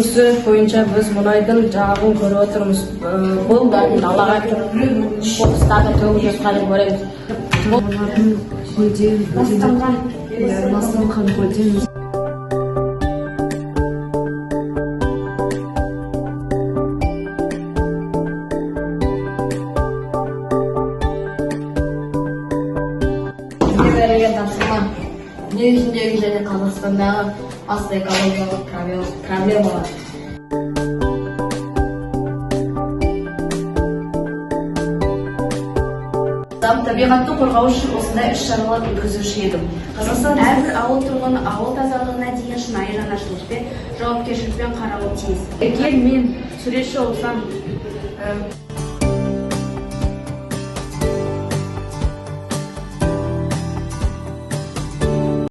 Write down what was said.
жүргізу бойынша біз мұнайдың жағын көріп отырмыз. Бұл далаға қоқыстарды төгіп жатқанын көреміз. Олардың көлден ластанған көлден тапсырма дүниежүзіндегі және Қазақстандағы басты экологиялық проблемалар. Табиғатты қорғау үшін осындай іс-шаралар өткізуші едім. Қазақстан әрбір ауыл тұрғыны ауыл тазалығына деген шынайы жанашырлықпен, жауапкершілікпен қарауы тиіс. Егер мен суретші болсам,